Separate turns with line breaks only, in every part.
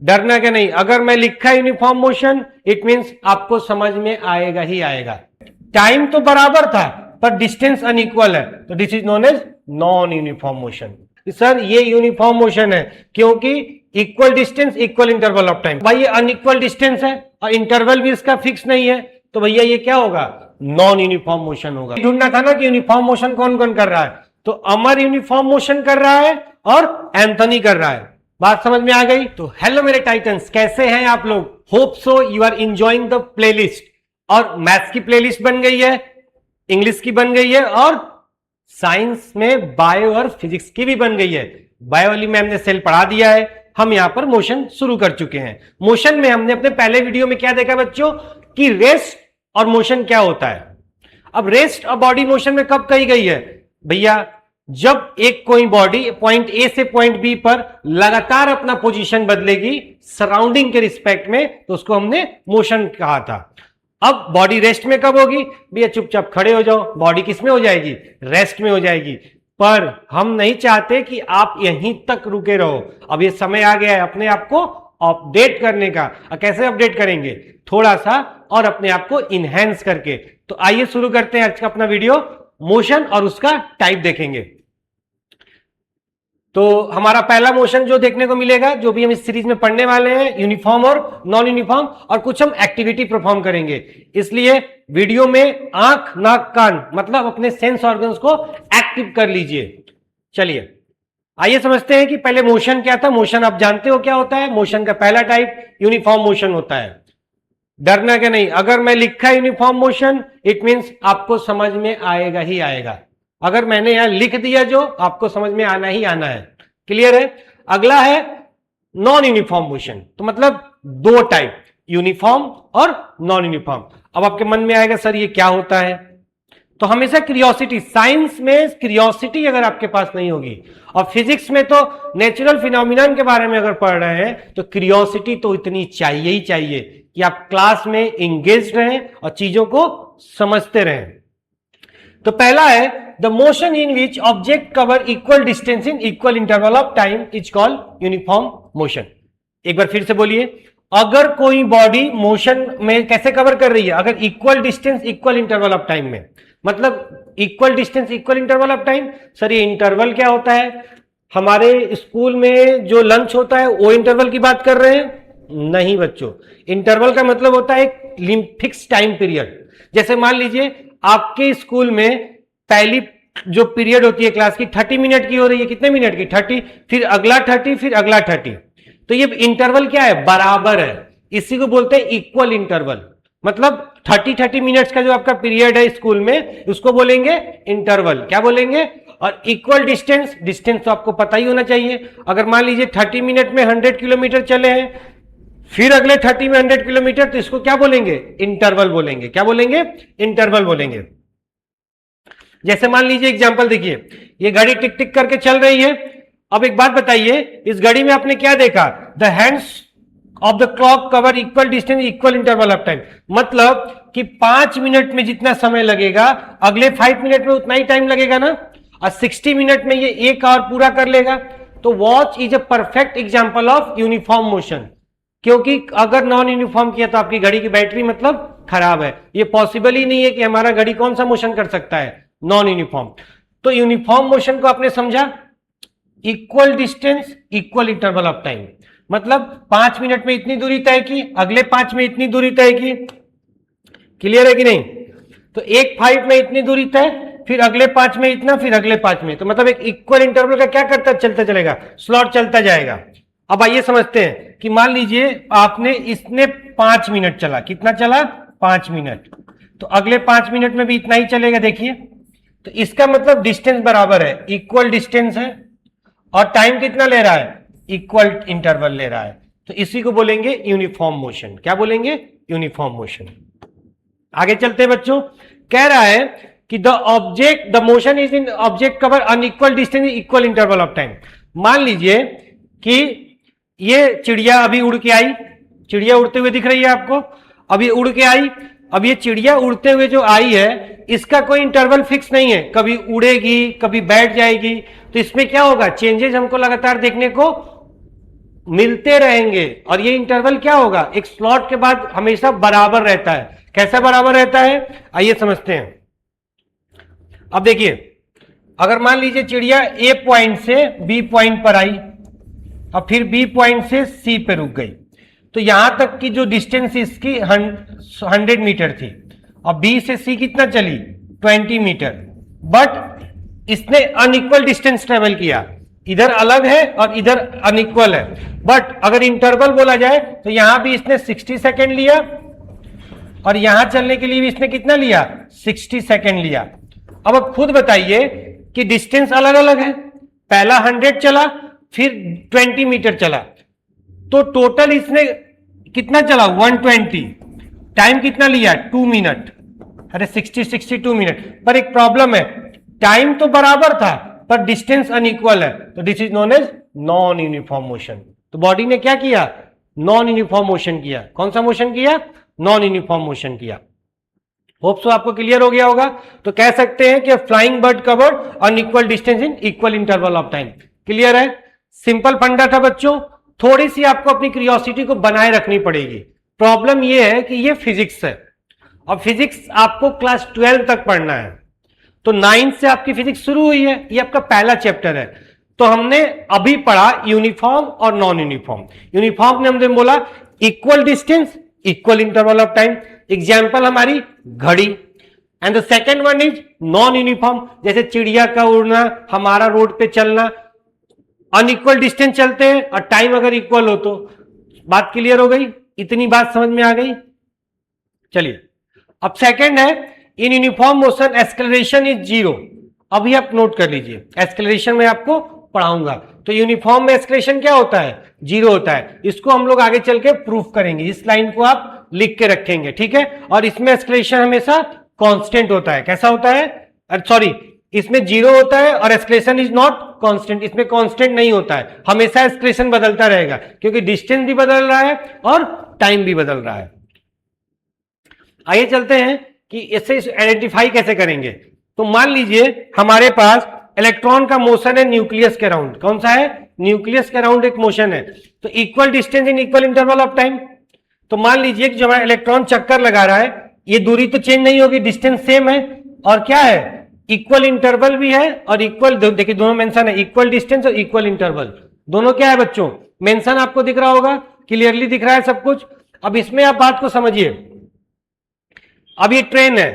डरना क्या नहीं, अगर मैं लिखा यूनिफॉर्म मोशन इट मींस आपको समझ में आएगा ही आएगा। टाइम तो बराबर था पर डिस्टेंस अनइक्वल है, तो this is known as non uniform motion. Sir ये यूनिफॉर्म मोशन है क्योंकि equal distance equal interval of time. भाई ये अनइक्वल डिस्टेंस है और इंटरवल भी इसका फिक्स नहीं है, तो भैया ये क्या होगा, नॉन यूनिफॉर्म मोशन होगा। ढूंढना था ना कि यूनिफॉर्म मोशन कौन कौन कर रहा है, तो अमर यूनिफॉर्म मोशन कर रहा है और एंथनी कर रहा है। बात समझ में आ गई? तो हेलो मेरे टाइटन्स, कैसे हैं आप लोग? Hope so you are enjoying the playlist. और मैथ्स की प्लेलिस्ट बन गई है, इंग्लिश की बन गई है और साइंस में बायो और फिजिक्स की भी बन गई है। बायो वाली में हमने सेल पढ़ा दिया है, हम यहां पर मोशन शुरू कर चुके हैं। मोशन में हमने अपने पहले वीडियो में क्या देखा बच्चों, कि रेस्ट और मोशन क्या होता है। अब रेस्ट और बॉडी मोशन में कब कही गई है भैया, जब एक कोई बॉडी पॉइंट ए से पॉइंट बी पर लगातार अपना पोजीशन बदलेगी सराउंडिंग के रिस्पेक्ट में, तो उसको हमने मोशन कहा था। अब बॉडी रेस्ट में कब होगी भैया, चुपचाप खड़े हो जाओ, बॉडी किस में हो जाएगी, रेस्ट में हो जाएगी। पर हम नहीं चाहते कि आप यहीं तक रुके रहो। अब ये समय आ गया है अपने आप को अपडेट करने का। कैसे अपडेट करेंगे, थोड़ा सा और अपने आप को इनहेंस करके। तो आइए शुरू करते हैं आज का अपना वीडियो, मोशन और उसका टाइप देखेंगे। तो हमारा पहला मोशन जो देखने को मिलेगा, जो भी हम इस सीरीज में पढ़ने वाले हैं, यूनिफॉर्म और नॉन यूनिफॉर्म, और कुछ हम एक्टिविटी परफॉर्म करेंगे। इसलिए वीडियो में आंख नाक कान मतलब अपने सेंस ऑर्गन्स को एक्टिव कर लीजिए। चलिए आइए समझते हैं कि पहले मोशन क्या था। मोशन आप जानते हो क्या होता है, मोशन का पहला टाइप यूनिफॉर्म मोशन होता है। डरना क्या नहीं, अगर मैं लिखा यूनिफॉर्म मोशन इट मींस आपको समझ में आएगा ही आएगा। अगर मैंने यहां लिख दिया जो, आपको समझ में आना ही आना है। क्लियर है? अगला है नॉन यूनिफॉर्म मोशन, तो मतलब दो टाइप, यूनिफॉर्म और नॉन यूनिफॉर्म। अब आपके मन में आएगा सर ये क्या होता है, तो हमेशा क्यूरियोसिटी, साइंस में क्यूरियोसिटी अगर आपके पास नहीं होगी, और फिजिक्स में तो नेचुरल फिनोमिनन के बारे में अगर पढ़ रहे हैं, तो क्यूरियोसिटी तो इतनी चाहिए ही चाहिए कि आप क्लास में एंगेज रहें और चीजों को समझते रहें। तो पहला है the motion in which object cover equal distance in equal interval of time is called uniform motion. एक बार फिर से बोलिए, अगर कोई बॉडी मोशन में कैसे कवर कर रही है, अगर equal distance equal interval of time में, मतलब equal distance equal interval of time. Sir ये इंटरवल क्या होता है, हमारे स्कूल में जो लंच होता है वो इंटरवल की बात कर रहे हैं? नहीं बच्चों, इंटरवल का मतलब होता है एक फिक्स टाइम पीरियड। जैसे मान लीजिए आपके स्कूल में पहली जो पीरियड होती है क्लास की 30 मिनट की हो रही है, कितने मिनट की, 30, फिर अगला 30, फिर अगला 30। तो ये इंटरवल क्या है, बराबर है। इसी को बोलते हैं इक्वल इंटरवल। मतलब 30 मिनट्स का जो आपका पीरियड है स्कूल में, उसको बोलेंगे इंटरवल। क्या बोलेंगे? और इक्वल डिस्टेंस, डिस्टेंस तो आपको पता ही होना चाहिए। अगर मान लीजिए 30 मिनट में 100 किलोमीटर चले हैं, फिर अगले 30 में 100 किलोमीटर, तो इसको क्या बोलेंगे, इंटरवल बोलेंगे। क्या बोलेंगे, इंटरवल बोलेंगे। जैसे मान लीजिए एग्जांपल देखिए, ये घड़ी टिक टिक करके चल रही है। अब एक बात बताइए, इस घड़ी में आपने क्या देखा, the hands of the clock cover equal distance equal interval of time. मतलब कि 5 मिनट में जितना समय लगेगा, अगले 5 मिनट में उतना ही टाइम लगेगा ना, और 60 मिनट में ये 1 आवर पूरा कर लेगा। तो watch is a perfect example of uniform motion. क्योंकि अगर नॉन यूनिफॉर्म किया तो आपकी घड़ी की बैटरी मतलब खराब है। ये पॉसिबल ही नहीं है कि हमारा घड़ी कौन सा मोशन कर सकता है, नॉन यूनिफॉर्म। तो यूनिफॉर्म मोशन को आपने समझा, equal distance equal interval of time, मतलब 5 मिनट में इतनी दूरी तय की, अगले 5 में इतनी दूरी तय की। क्लियर है कि नहीं? तो एक 5 में इतनी दूरी तय, फिर अगले 5 में इतना, फिर अगले 5 में, तो मतलब एक इक्वल इंटरवल का क्या करता चलता चलेगा, स्लॉट चलता जाएगा। अब आइए समझते हैं कि मान लीजिए आपने इसने 5 मिनट चला, कितना चला, 5 मिनट, तो अगले 5 मिनट में भी इतना ही चलेगा। देखिए, तो इसका मतलब डिस्टेंस बराबर है, इक्वल डिस्टेंस है, और टाइम कितना ले रहा है, इक्वल इंटरवल ले रहा है। तो इसी को बोलेंगे यूनिफॉर्म मोशन। क्या बोलेंगे, यूनिफॉर्म मोशन। आगे चलते हैं बच्चों, कह रहा है कि the motion is in object cover unequal distance equal interval of time. मान लीजिए कि ये चिड़िया अभी उड़ के आई, चिड़िया उड़ते हुए दिख रही है आपको, अभी उड़ के आई। अब ये चिड़िया उड़ते हुए जो आई है, इसका कोई इंटरवल फिक्स नहीं है, कभी उड़ेगी कभी बैठ जाएगी। तो इसमें क्या होगा, चेंजेस हमको लगातार देखने को मिलते रहेंगे और ये इंटरवल क्या होगा, एक स्लॉट के बाद हमेशा बराबर रहता है। कैसा बराबर रहता है, आइए समझते हैं। अब देखिए, अगर मान लीजिए चिड़िया ए पॉइंट से बी पॉइंट पर आई और फिर बी पॉइंट से सी पे रुक गई, तो यहां तक की जो डिस्टेंस इसकी 100 मीटर थी और बी से सी कितना चली 20 मीटर, बट इसने अनइक्वल डिस्टेंस ट्रेवल किया, इधर अलग है और इधर अनइक्वल है। बट अगर इंटरवल बोला जाए तो यहां भी इसने 60 सेकेंड लिया और यहां चलने के लिए भी इसने कितना लिया 60 सेकेंड लिया। अब खुद बताइए कि डिस्टेंस अलग अलग है, पहला 100 चला फिर 20 मीटर चला, तो टोटल इसने कितना चला 120, टाइम कितना लिया 2 मिनट, अरे 62 मिनट। पर एक प्रॉब्लम है, टाइम तो बराबर था पर डिस्टेंस अनइक्वल है, तो this is known as non uniform motion. तो बॉडी ने क्या किया, नॉन यूनिफॉर्म मोशन किया। कौन सा मोशन किया, नॉन यूनिफॉर्म मोशन किया। होप सो आपको क्लियर हो गया होगा। तो कह सकते हैं कि flying bird covered unequal distance in equal interval of time. Clear है, सिंपल फंडा था बच्चों, थोड़ी सी आपको अपनी क्यूरियोसिटी को बनाए रखनी पड़ेगी। प्रॉब्लम यह है कि ये फिजिक्स है और फिजिक्स आपको क्लास 12 तक पढ़ना है, तो 9 से आपकी फिजिक्स शुरू हुई है, ये आपका पहला चैप्टर है। तो हमने अभी पढ़ा यूनिफॉर्म और नॉन यूनिफॉर्म। यूनिफॉर्म ने हमने बोला equal distance equal interval of time, example हमारी घड़ी। And the second one is non uniform, जैसे चिड़िया का उड़ना, हमारा रोड पे चलना, अनइक्वल डिस्टेंस चलते हैं और टाइम अगर इक्वल हो तो। बात क्लियर हो गई, इतनी बात समझ में आ गई। चलिए अब सेकंड है, in uniform motion acceleration is 0। अभी आप नोट कर लीजिए, एक्सेलरेशन में आपको पढ़ाऊंगा। तो यूनिफॉर्म में एक्सेलरेशन क्या होता है, 0 होता है। इसको हम लोग आगे चल के प्रूफ करेंगे, इस लाइन को आप लिख के रखेंगे, ठीक है। और इसमें एक्सेलरेशन हमेशा कांस्टेंट होता है। कैसा होता है, सॉरी, इसमें 0 होता है और एक्सेलरेशन इज नॉट कांस्टेंट, इसमें कांस्टेंट नहीं होता है, हमेशा एक्सेलरेशन बदलता रहेगा, क्योंकि डिस्टेंस भी बदल रहा है और टाइम भी बदल रहा है। आइए चलते हैं कि इसे आइडेंटिफाई कैसे करेंगे। तो मान लीजिए हमारे पास इलेक्ट्रॉन का मोशन है न्यूक्लियस के अराउंड। कौन सा है, न्यूक्लियस के अराउंड एक मोशन है। तो equal distance in equal interval of time. तो मान लीजिए कि जो हमारा इलेक्ट्रॉन चक्कर लगा रहा है, ये दूरी तो चेंज नहीं होगी, डिस्टेंस सेम है, और क्या है, इक्वल इंटरवल भी है और इक्वल, देखिए दोनों मेंशन है, इक्वल डिस्टेंस और इक्वल इंटरवल, दोनों क्या है बच्चों, मेंशन आपको दिख रहा होगा, क्लियरली दिख रहा है सब कुछ। अब इसमें आप बात को समझिए, अब ये ट्रेन है,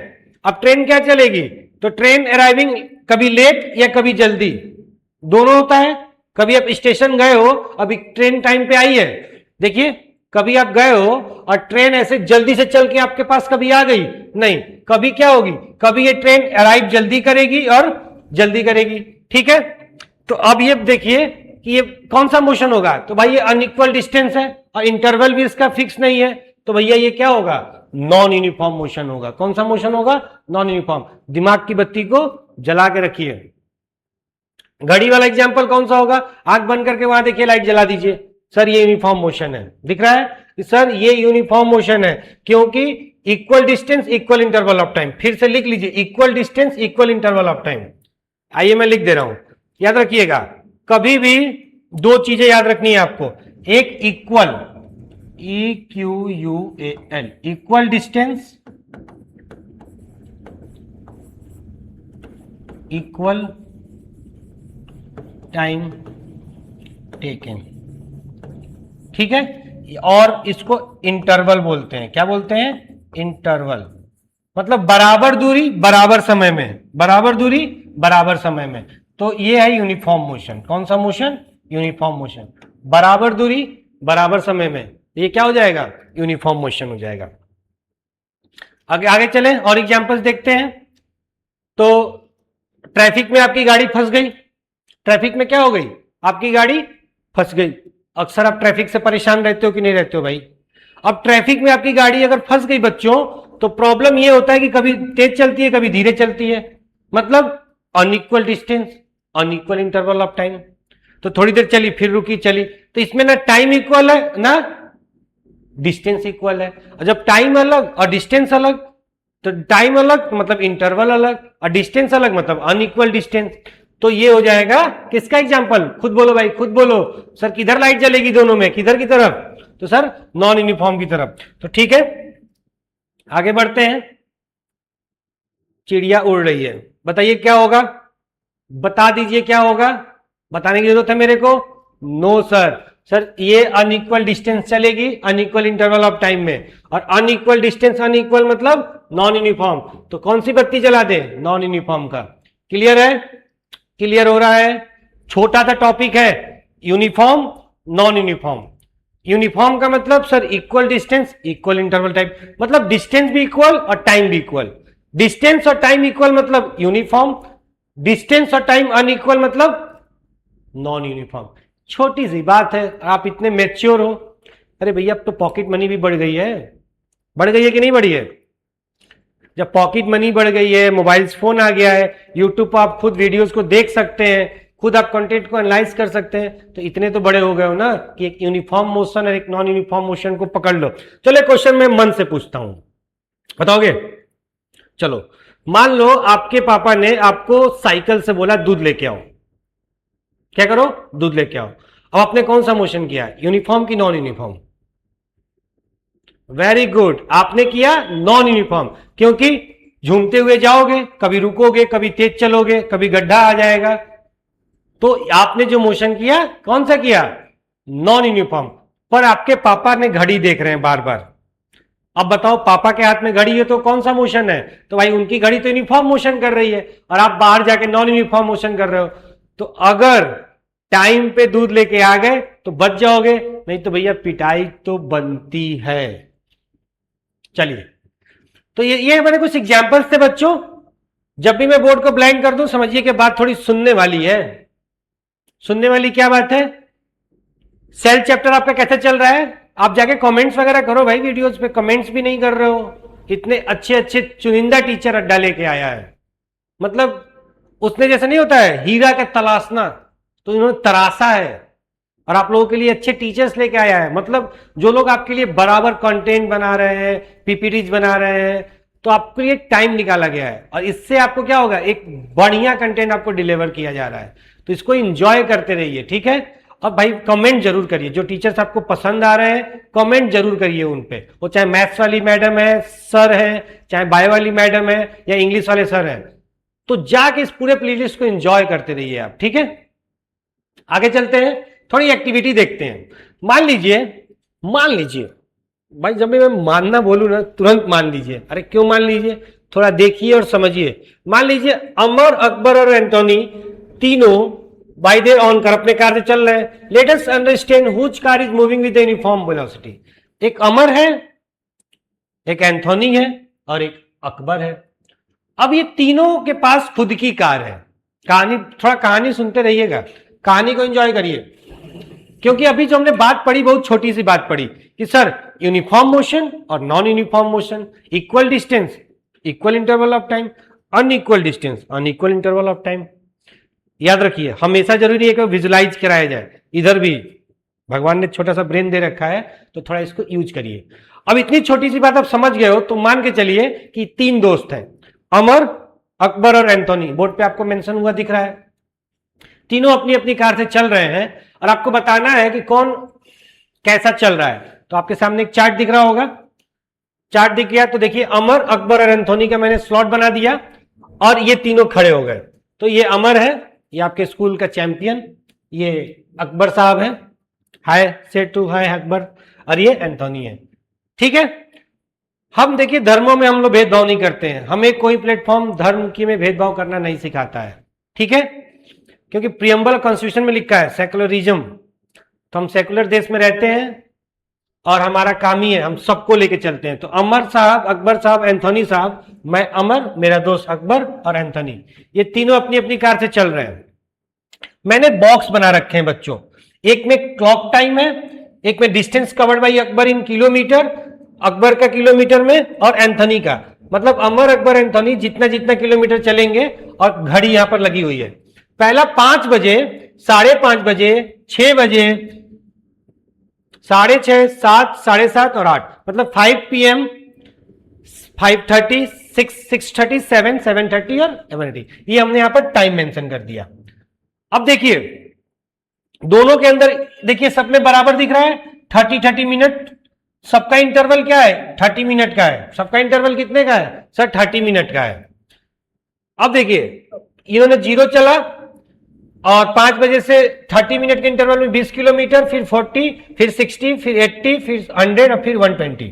अब ट्रेन क्या चलेगी, तो ट्रेन अराइविंग कभी लेट या कभी जल्दी, दोनों होता है। कभी आप स्टेशन गए हो, अभी ट्रेन टाइम पे आई है, देखिए कभी आप गए हो और ट्रेन ऐसे जल्दी से चल के आपके पास कभी आ गई नहीं, कभी क्या होगी, कभी ये ट्रेन अराइव जल्दी करेगी और जल्दी करेगी, ठीक है। तो अब ये देखिए कि ये कौन सा मोशन होगा, तो भाई ये अनइक्वल डिस्टेंस है और इंटरवल भी इसका फिक्स नहीं है, तो भैया ये क्या होगा, नॉन यूनिफॉर्म मोशन होगा। कौन सा मोशन होगा, नॉन यूनिफॉर्म। दिमाग की बत्ती को जला के रखिए। घड़ी वाला एग्जांपल कौन सा होगा, आंख बंद करके वहां देखिए, लाइट जला दीजिए, सर ये यूनिफॉर्म मोशन है, दिख रहा है कि सर ये यूनिफॉर्म मोशन है, क्योंकि equal distance equal interval of time. फिर से लिख लीजिए, equal distance equal interval of time. आइए मैं लिख दे रहा हूं, याद रखिएगा, कभी भी दो चीजें याद रखनी है आपको, एक equal, EQUAL, equal distance equal time taken, ठीक है। और इसको इंटरवल बोलते हैं, क्या बोलते हैं, इंटरवल, मतलब बराबर दूरी बराबर समय में, बराबर दूरी बराबर समय में। तो ये है यूनिफॉर्म मोशन। कौन सा मोशन, यूनिफॉर्म मोशन, बराबर दूरी बराबर समय में, ये क्या हो जाएगा, यूनिफॉर्म मोशन हो जाएगा। आगे आगे चलें और एग्जांपल्स देखते हैं। तो ट्रैफिक में आपकी गाड़ी फंस गई, ट्रैफिक में क्या हो गई, आपकी गाड़ी फंस गई। अक्सर आप ट्रैफिक से परेशान रहते हो कि नहीं रहते हो भाई। अब ट्रैफिक में आपकी गाड़ी अगर फंस गई बच्चों, तो प्रॉब्लम ये होता है कि कभी तेज चलती है कभी धीरे चलती है, मतलब unequal distance unequal interval of time. तो थोड़ी देर चली फिर रुकी चली, तो इसमें ना टाइम इक्वल है ना डिस्टेंस इक्वल है। और जब टाइम अलग और डिस्टेंस अलग, तो टाइम अलग मतलब इंटरवल अलग और डिस्टेंस अलग मतलब अनइक्वल डिस्टेंस। तो ये हो जाएगा किसका एग्जाम्पल, खुद बोलो भाई, खुद बोलो। सर किधर लाइट जलेगी दोनों में, किधर की तरफ, तो सर नॉन यूनिफॉर्म की तरफ। तो ठीक है, आगे बढ़ते हैं। चिड़िया उड़ रही है, बताइए क्या होगा, बता दीजिए क्या होगा, बताने की जरूरत है मेरे को? No sir. सर ये अनइक्वल डिस्टेंस चलेगी अनइक्वल इंटरवल ऑफ टाइम में, और अनइक्वल डिस्टेंस अनइक्वल मतलब नॉन यूनिफॉर्म। तो कौन सी बत्ती जला दे, नॉन यूनिफॉर्म का। क्लियर है, क्लियर हो रहा है? छोटा सा टॉपिक है, यूनिफॉर्म नॉन यूनिफॉर्म। यूनिफॉर्म का मतलब sir equal distance equal interval time, मतलब डिस्टेंस भी इक्वल और टाइम भी इक्वल। डिस्टेंस और टाइम इक्वल मतलब यूनिफॉर्म, डिस्टेंस और टाइम अनइक्वल मतलब नॉन यूनिफॉर्म। छोटी सी बात है, आप इतने मैच्योर हो। अरे भैया अब तो पॉकेट मनी भी बढ़ गई है, बढ़ गई है कि नहीं बढ़ी है? जब पॉकेट मनी बढ़ गई है, मोबाइल फोन आ गया है, यूट्यूब पर आप खुद वीडियोस को देख सकते हैं, खुद आप कंटेंट को एनालाइज कर सकते हैं, तो इतने तो बड़े हो गए हो ना कि एक यूनिफॉर्म मोशन और एक नॉन यूनिफॉर्म मोशन को पकड़ लो। चलो क्वेश्चन मैं मन से पूछता हूं, बताओगे? चलो मान लो आपके पापा ने आपको साइकिल से बोला दूध लेके आओ, क्या करो, दूध लेके आओ। अब आपने कौन सा मोशन किया, यूनिफॉर्म की नॉन यूनिफॉर्म? वेरी गुड, आपने किया नॉन यूनिफॉर्म, क्योंकि झूमते हुए जाओगे, कभी रुकोगे, कभी तेज चलोगे, कभी गड्ढा आ जाएगा। तो आपने जो मोशन किया कौन सा किया, नॉन यूनिफॉर्म। पर आपके पापा ने घड़ी देख रहे हैं बार बार। अब बताओ पापा के हाथ में घड़ी है तो कौन सा मोशन है, तो भाई उनकी घड़ी तो यूनिफॉर्म मोशन कर रही है, और आप बाहर जाके नॉन यूनिफॉर्म मोशन कर रहे हो। तो अगर टाइम पे दूध लेके आ गए तो बच जाओगे, नहीं तो भैया पिटाई तो बनती है। चलिए, तो ये मैंने कुछ एग्जांपल्स थे बच्चों। जब भी मैं बोर्ड को ब्लैंक कर दूं समझिए कि बात थोड़ी सुनने वाली है। सुनने वाली क्या बात है? सेल चैप्टर आपका कैसे चल रहा है? आप जाके कमेंट्स वगैरह करो भाई, वीडियोस पे कमेंट्स भी नहीं कर रहे हो। इतने अच्छे अच्छे चुनिंदा टीचर अड्डा लेके आया है, मतलब उसने जैसे नहीं होता है हीरा का तलाशना, तो इन्होंने तराशा है, और आप लोगों के लिए अच्छे टीचर्स लेके आया है। मतलब जो लोग आपके लिए बराबर कंटेंट बना रहे हैं, पीपीटीज बना रहे हैं, तो आपके लिए टाइम निकाला गया है, और इससे आपको क्या होगा, एक बढ़िया कंटेंट आपको डिलीवर किया जा रहा है। तो इसको एंजॉय करते रहिए, ठीक है? अब भाई कमेंट जरूर करिए, जो टीचर्स आपको पसंद आ रहे हैं कमेंट जरूर करिए उन पे, वो चाहे मैथ्स वाली मैडम है, सर है, चाहे बायो वाली मैडम है, या इंग्लिश वाले सर है। तो जाके इस पूरे प्लेलिस्ट को एंजॉय करते रहिए आप, ठीक है? आगे चलते हैं, थोड़ी एक्टिविटी देखते हैं। मान लीजिए भाई, जब भी मैं मानना बोलूं ना तुरंत मान लीजिए। अरे क्यों मान लीजिए, थोड़ा देखिए और समझिए। मान लीजिए अमर, अकबर और एंटोनी तीनों बाय देयर ऑन कार अपने कार से चल रहे हैं। Let us understand which car is moving with uniform velocity. एक अमर है, एक एंथोनी है, और एक अकबर है। अब ये तीनों के पास खुद की कार है। कहानी, थोड़ा कहानी सुनते रहिएगा, कहानी को एंजॉय करिए, क्योंकि अभी जो हमने बात पढ़ी बहुत छोटी सी बात पढ़ी कि सर यूनिफॉर्म मोशन और non uniform motion, equal distance equal interval of time, unequal distance unequal interval of time. याद रखिए, हमेशा जरूरी है कि विजुलाइज कराया जाए। इधर भी भगवान ने छोटा सा ब्रेन दे रखा है, तो थोड़ा इसको यूज करिए। अब इतनी छोटी सी बात आप समझ गए हो, तो मान के चलिए कि तीन दोस्त हैं, अमर, अकबर और एंथोनी। बोर्ड पे आपको मेंशन हुआ दिख रहा है। तीनों अपनी अपनी कार से चल रहे हैं, और आपको बताना है कि कौन कैसा चल रहा है। तो आपके सामने एक चार्ट दिख रहा होगा, चार्ट दिख गया तो देखिए अमर, अकबर और एंथोनी का मैंने स्लॉट बना दिया, और ये तीनों खड़े हो गए। तो ये अमर है, ये आपके स्कूल का चैंपियन, ये अकबर साहब है, हाय से टू हाय अकबर, और ये एंथोनी है, ठीक है? हम देखिए धर्मों में हम लोग भेदभाव नहीं करते हैं, हमें कोई प्लेटफॉर्म धर्म की में भेदभाव करना नहीं सिखाता है, ठीक है? क्योंकि प्रियम्बल कॉन्स्टिट्यूशन में लिखा है सेकुलरिज्म, तो हम सेकुलर देश में रहते हैं, और हमारा काम ही है हम सबको लेके चलते हैं। तो अमर साहब, अकबर साहब, एंथोनी साहब, मैं अमर, मेरा दोस्त अकबर और एंथोनी, ये तीनों अपनी अपनी कार से चल रहे हैं। मैंने बॉक्स बना रखे हैं बच्चों, एक में क्लॉक टाइम है, एक में distance covered by Akbar in kilometre, Akbar का किलोमीटर में, और एंथोनी का, मतलब अमर, अकबर, एंथोनी जितना जितना किलोमीटर चलेंगे, और घड़ी यहां पर लगी हुई है। पहला 5 बजे, 5:30 बजे, 6 बजे, 6:30, 7, 7:30 और 8, मतलब 5 PM, 5:30, 6:30, 7, 7:30 और 7:30, ये हमने यहां पर टाइम मेंशन कर दिया। अब देखिए दोनों के अंदर देखिए सब में बराबर दिख रहा है 30 मिनट। सबका इंटरवल क्या है 30 मिनट का है। सबका इंटरवल कितने का है सर 30 मिनट का है। अब देखिए इन्होंने 0 चला और 5 बजे से 30 मिनट के इंटरवल में 20 किलोमीटर, फिर 40, फिर 60, फिर 80, फिर 100 और फिर 120।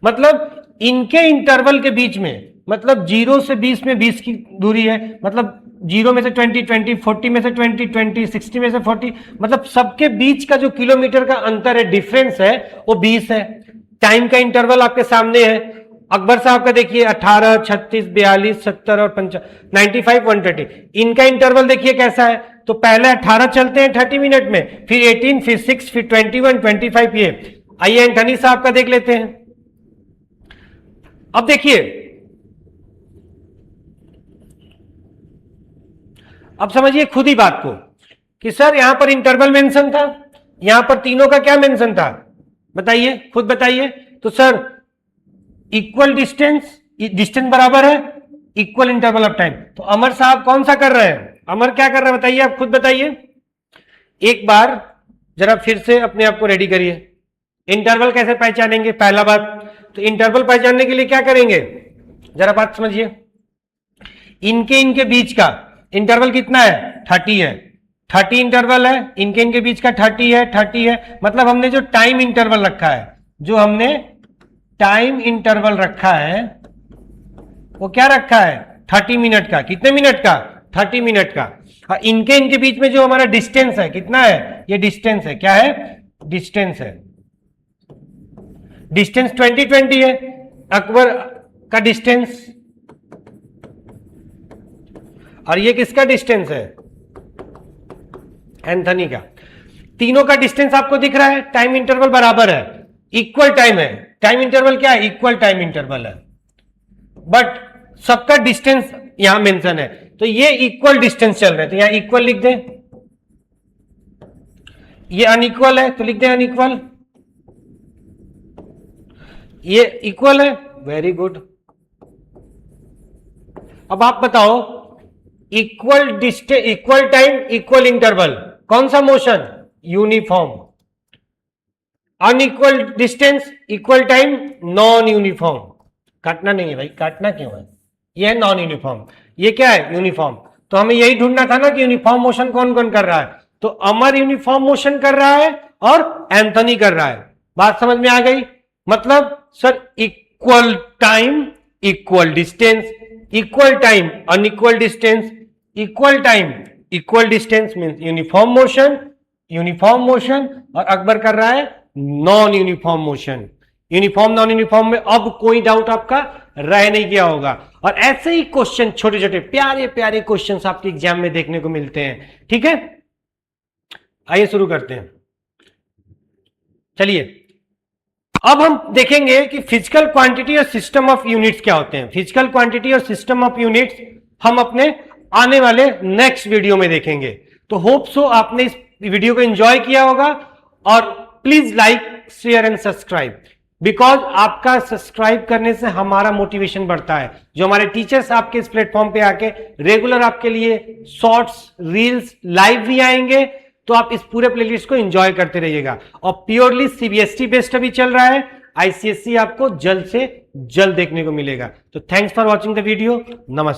मतलब इनके इंटरवल के बीच में मतलब 0 से 20 में 20 की दूरी है, मतलब 0 में से 20, 40 में से 20, 60 में से 40, मतलब सबके बीच का जो किलोमीटर का अंतर है, डिफरेंस है, वो 20 है। टाइम का इंटरवल आपके सामने है। अकबर साहब का देखिए 18, 36, 42, 70 और 95, 130। इनका इंटरवल देखिए कैसा है। तो पहले 18 चलते हैं 30 मिनट में, फिर 18, फिर 6, फिर 21, 25। ये आइए एंथनी साहब का देख लेते हैं। अब देखिए अब समझिए खुद ही बात को कि सर यहां पर इंटरवल मेंशन था, यहां पर तीनों का क्या मेंशन था बताइए, खुद बताइए। तो सर इक्वल डिस्टेंस, डिस्टेंस बराबर है इक्वल इंटरवल ऑफ टाइम। तो अमर साहब कौन सा कर रहे हैं, अमर क्या कर रहे हैं बताइए, आप खुद बताइए। एक बार जरा फिर से अपने आप को रेडी करिए। इंटरवल कैसे पहचानेंगे, पहला बात तो इंटरवल पहचानने के लिए क्या करेंगे, जरा बात समझिए। इनके बीच का इंटरवल कितना है 30 है, 30 इंटरवल है, इनके बीच का 30 है, 30 है। मतलब हमने जो टाइम इंटरवल रखा है, जो हमने टाइम इंटरवल रखा है वो क्या रखा है 30 मिनट का। कितने मिनट का 30 मिनट का। और इनके बीच में जो हमारा डिस्टेंस है कितना है, ये डिस्टेंस है, क्या है डिस्टेंस है। डिस्टेंस 20 है अकबर का डिस्टेंस, और ये किसका डिस्टेंस है एंथनी का। तीनों का डिस्टेंस आपको दिख रहा है, टाइम इंटरवल बराबर है, इक्वल टाइम है। टाइम इंटरवल क्या है, इक्वल टाइम इंटरवल है, बट सबका डिस्टेंस यहां मेंशन है। तो ये इक्वल डिस्टेंस चल रहे हैं, तो यहां इक्वल लिख दें। ये अनइक्वल है तो लिख दें अनइक्वल। ये इक्वल है, वेरी गुड। अब आप बताओ equal distance, equal time, equal interval, कौन सा motion uniform. Unequal distance, equal time, non uniform. काटना नहीं है भाई, काटना क्यों है, ये है नॉन यूनिफॉर्म, ये क्या है यूनिफॉर्म। तो हमें यही ढूंढना था ना कि यूनिफॉर्म मोशन कौन कौन कर रहा है। तो अमर यूनिफॉर्म मोशन कर रहा है और एंथनी कर रहा है। बात समझ में आ गई। मतलब sir equal time equal distance, equal time unequal distance, equal time equal distance means uniform motion, uniform motion. और अकबर कर रहा है non uniform motion. Uniform non uniform में अब कोई डाउट आपका रह नहीं गया होगा। और ऐसे ही क्वेश्चन छोटे छोटे प्यारे प्यारे क्वेश्चंस आपके एग्जाम में देखने को मिलते हैं। ठीक है, आइए शुरू करते हैं। चलिए अब हम देखेंगे कि फिजिकल क्वांटिटी और सिस्टम ऑफ यूनिट्स क्या होते हैं। फिजिकल क्वांटिटी और सिस्टम ऑफ यूनिट्स हम अपने आने वाले नेक्स्ट वीडियो में देखेंगे। तो होप सो आपने इस वीडियो को एंजॉय किया होगा। और please like share and subscribe, because आपका सब्सक्राइब करने से हमारा मोटिवेशन बढ़ता है। जो हमारे टीचर्स आपके इस प्लेटफॉर्म पे आके रेगुलर आपके लिए शॉर्ट्स, रील्स, लाइव भी आएंगे, तो आप इस पूरे प्लेलिस्ट को एंजॉय करते रहिएगा। और प्योरली सीबीएसई बेस्ड अभी चल रहा है, आईसीएसई आपको जल्द से जल्द देखने को मिलेगा। तो thanks for watching the video, नमस्ते।